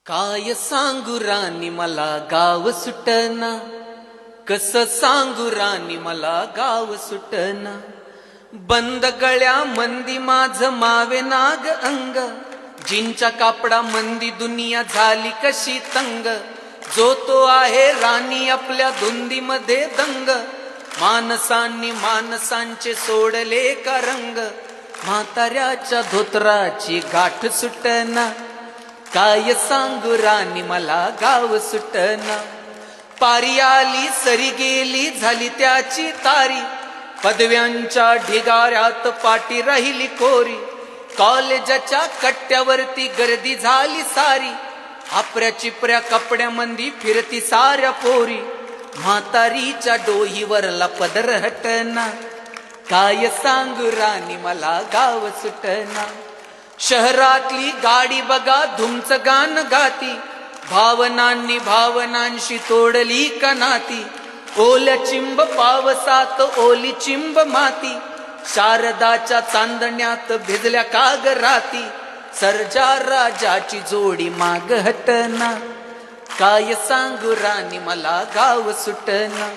काय सांगू राणी मला गाव सुटना, कस सांगू राणी मला गाव सुटना. बंद गळ्या मंदी माझ मावे नाग अंग, जिंच्या कापडा मंदी दुनिया झाली कशी तंग. जो तो आहे राणी आपल्या धुंदीमध्ये दंग, मानसांनी मानसांचे सोडले का रंग. म्हाताऱ्याच्या धोतराची गाठ सुटना, काय सांगू राणी मला गाव सुटना. पारी आली सरी गेली झाली त्याची तारी, पदव्यांच्या ढिगाऱ्यात पाटी राहिली कोरी. कॉलेजाच्या कट्ट्यावरती गर्दी झाली सारी, आपऱ्या चिपऱ्या कपड्यामंदी फिरती साऱ्या पोरी. म्हातारीच्या डोहीवरला पदर हटना, काय सांगू राणी मला गाव सुटना. शहरातली गाडी बघा धुमच गान गाती, भावनांनी भावनांशी तोडली का नाती. ओल्या चिंब पावसात ओली चिंब माती, शारदाच्या चांदण्यात भिजल्या काग राती. सर्जा राजाची जोडी माग हटना, काय सांगू राणी मला गाव सुटना.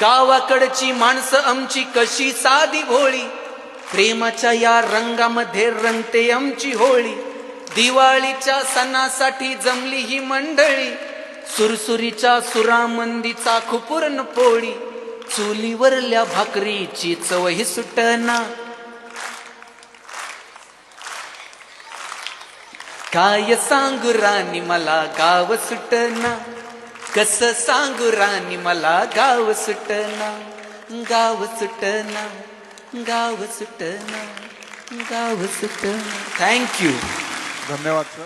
गावाकडची माणसं आमची कशी साधी भोळी, प्रेमाच्या या रंगामध्ये रंगते आमची होळी. दिवाळीच्या सणासाठी जमली ही मंडळी, सुरसुरीच्या सुरामंदीचा खुपुरण पोळी. चुलीवरल्या भाकरीची चवही सुटना, काय सांगू राणी मला गाव सुटना. कस सांगू राणी मला गाव सुटना. गाव सुटना, गाव सुटना, गाव सुटना. थँक्यू. धन्यवाद सर.